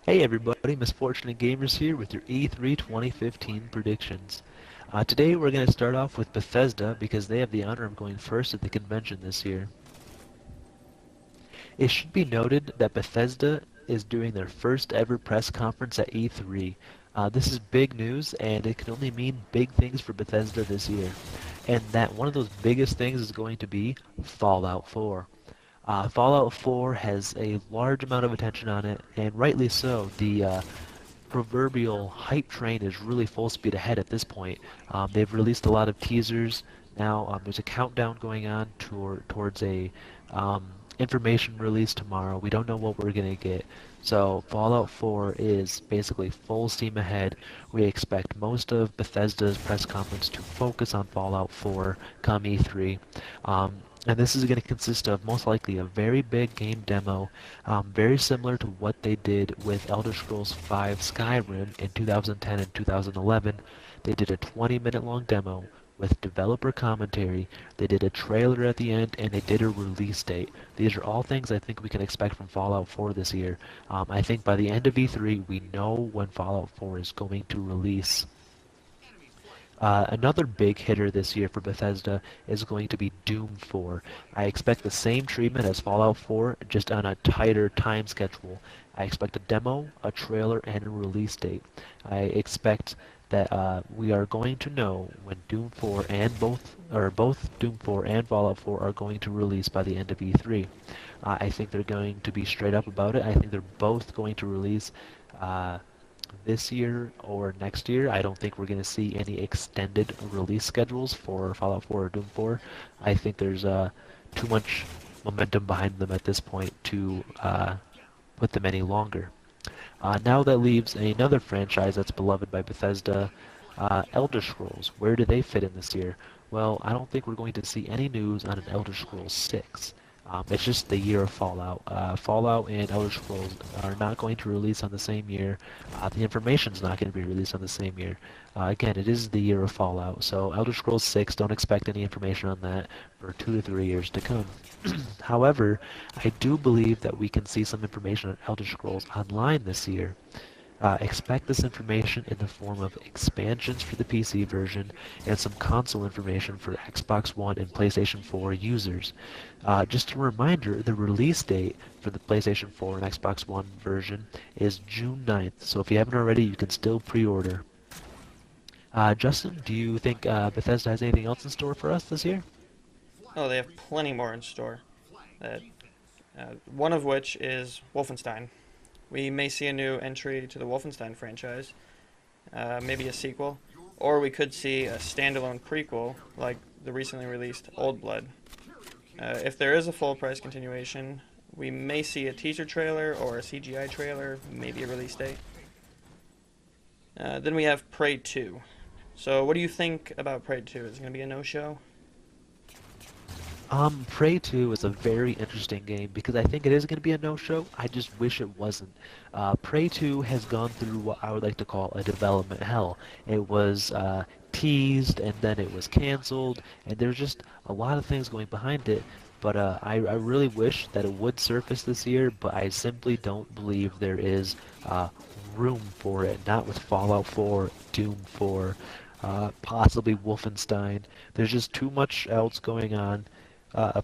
Hey everybody, Misfortunate Gamers here with your E3 2015 predictions. Today we're going to start off with Bethesda because they have the honor of going first at the convention this year. It should be noted that Bethesda is doing their first ever press conference at E3. This is big news and it can only mean big things for Bethesda this year. And that one of those biggest things is going to be Fallout 4. Fallout 4 has a large amount of attention on it, and rightly so. The proverbial hype train is really full speed ahead at this point. They've released a lot of teasers. Now there's a countdown going on towards a information release tomorrow. We don't know what we're going to get. So Fallout 4 is basically full steam ahead. We expect most of Bethesda's press conference to focus on Fallout 4 come E3. And this is going to consist of most likely a very big game demo, very similar to what they did with Elder Scrolls V Skyrim in 2010 and 2011. They did a 20-minute long demo with developer commentary. They did a trailer at the end, and they did a release date. These are all things I think we can expect from Fallout 4 this year. I think by the end of E3, we know when Fallout 4 is going to release. Another big hitter this year for Bethesda is going to be Doom 4. I expect the same treatment as Fallout 4, just on a tighter time schedule. I expect a demo, a trailer, and a release date. I expect that we are going to know when Doom 4 and both Doom 4 and Fallout 4 are going to release by the end of E3. I think they're going to be straight up about it. I think they're both going to release uh, this year or next year. I don't think we're going to see any extended release schedules for Fallout 4 or Doom 4. I think there's too much momentum behind them at this point to put them any longer. Now that leaves another franchise that's beloved by Bethesda, Elder Scrolls. Where do they fit in this year? Well, I don't think we're going to see any news on an Elder Scrolls 6. It's just the year of Fallout. Fallout and Elder Scrolls are not going to release on the same year. The information's not going to be released on the same year. Again, it is the year of Fallout, so Elder Scrolls 6, don't expect any information on that for 2 to 3 years to come. However, I do believe that we can see some information on Elder Scrolls Online this year. Expect this information in the form of expansions for the PC version and some console information for Xbox One and PlayStation 4 users. Just a reminder, the release date for the PlayStation 4 and Xbox One version is June 9th, so if you haven't already, you can still pre-order. Justin, do you think Bethesda has anything else in store for us this year? Oh, they have plenty more in store. One of which is Wolfenstein. We may see a new entry to the Wolfenstein franchise, maybe a sequel, or we could see a standalone prequel like the recently released Old Blood. If there is a full price continuation, we may see a teaser trailer or a CGI trailer, maybe a release date. Then we have Prey 2. So, what do you think about Prey 2? Is it going to be a no show? Prey 2 is a very interesting game because I think it is going to be a no-show. I just wish it wasn't. Prey 2 has gone through what I would like to call a development hell. It was teased and then it was canceled, and there's just a lot of things going behind it. But I really wish that it would surface this year, but I simply don't believe there is room for it. Not with Fallout 4, Doom 4, possibly Wolfenstein. There's just too much else going on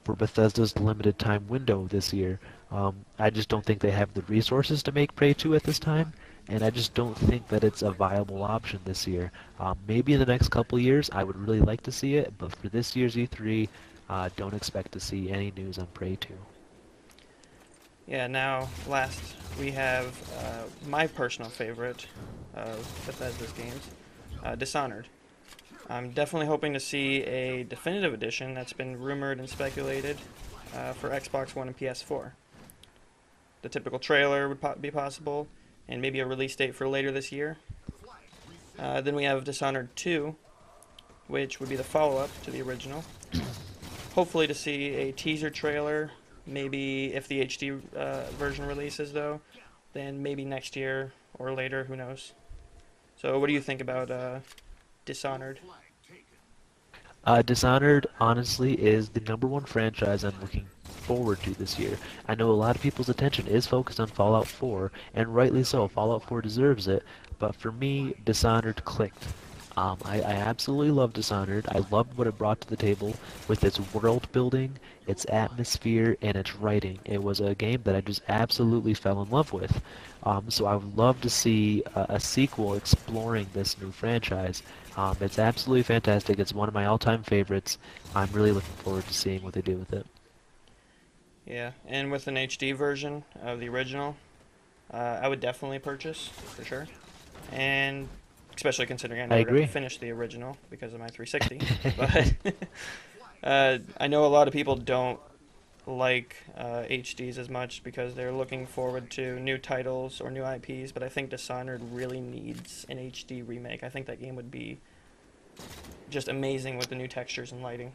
for Bethesda's limited time window this year. I just don't think they have the resources to make Prey 2 at this time, and I just don't think that it's a viable option this year. Maybe in the next couple years, I would really like to see it, but for this year's E3, don't expect to see any news on Prey 2. Yeah, now, last, we have my personal favorite of Bethesda's games, Dishonored. I'm definitely hoping to see a definitive edition that's been rumored and speculated for Xbox One and PS4. The typical trailer would be possible, and maybe a release date for later this year. Then we have Dishonored 2, which would be the follow-up to the original. Hopefully to see a teaser trailer, maybe if the HD version releases though, then maybe next year or later, who knows. So what do you think about Dishonored? Dishonored, honestly, is the number one franchise I'm looking forward to this year. I know a lot of people's attention is focused on Fallout 4, and rightly so. Fallout 4 deserves it, but for me, Dishonored clicked. I absolutely love Dishonored. I loved what it brought to the table with its world building, its atmosphere, and its writing. It was a game that I just absolutely fell in love with. So I would love to see a sequel exploring this new franchise. It's absolutely fantastic. It's one of my all-time favorites. I'm really looking forward to seeing what they do with it. Yeah, and with an HD version of the original, I would definitely purchase for sure. And especially considering I I never got to agree. finish the original because of my 360. But I know a lot of people don't like HDs as much because they're looking forward to new titles or new IPs. But I think Dishonored really needs an HD remake. I think that game would be just amazing with the new textures and lighting.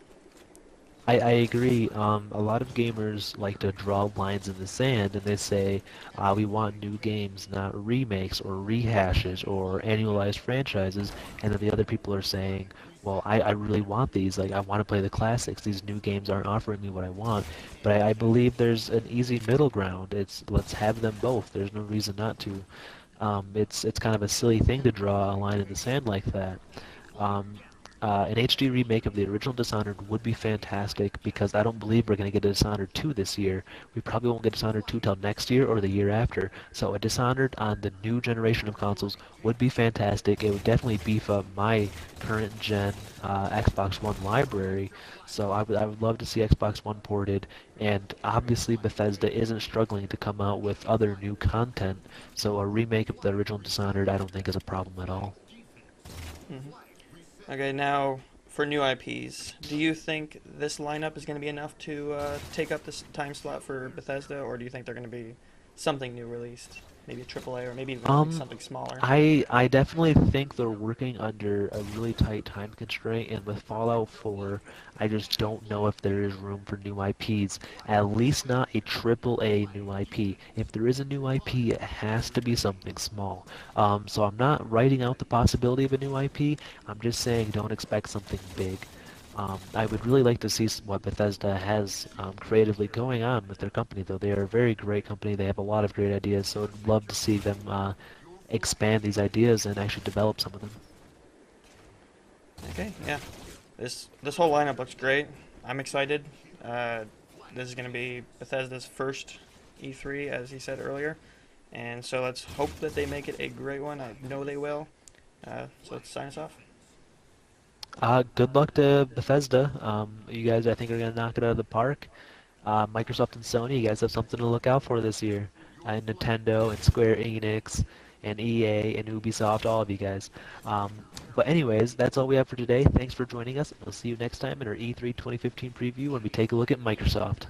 I agree. A lot of gamers like to draw lines in the sand and they say, we want new games, not remakes or rehashes or annualized franchises. And then the other people are saying, well, I really want these. Like, I want to play the classics. These new games aren't offering me what I want. But I believe there's an easy middle ground. It's let's have them both. There's no reason not to. It's kind of a silly thing to draw a line in the sand like that. Um, an HD remake of the original Dishonored would be fantastic because I don't believe we're going to get a Dishonored 2 this year. We probably won't get Dishonored 2 till next year or the year after. So a Dishonored on the new generation of consoles would be fantastic. It would definitely beef up my current gen Xbox One library. So I would love to see Xbox One ported. And obviously Bethesda isn't struggling to come out with other new content. So a remake of the original Dishonored I don't think is a problem at all. Hmm. Okay, now for new IPs, do you think this lineup is going to be enough to take up this time slot for Bethesda, or do you think they're going to be something new released, maybe a AAA, or maybe even like Um, something smaller? I definitely think they're working under a really tight time constraint, and with Fallout 4, I just don't know if there is room for new IPs. At least not a triple A new IP. If there is a new IP, it has to be something small. So I'm not writing out the possibility of a new IP. I'm just saying don't expect something big. I would really like to see what Bethesda has creatively going on with their company, though. They are a very great company. They have a lot of great ideas, so I'd love to see them expand these ideas and actually develop some of them. Okay, yeah. This whole lineup looks great. I'm excited. Uh, this is going to be Bethesda's first E3, as he said earlier, and so let's hope that they make it a great one. I know they will. So let's sign us off. Good luck to Bethesda. You guys, I think, are going to knock it out of the park. Microsoft and Sony, you guys have something to look out for this year. And Nintendo and Square Enix and EA and Ubisoft, all of you guys. But anyways, that's all we have for today. Thanks for joining us. We'll see you next time in our E3 2015 preview when we take a look at Microsoft.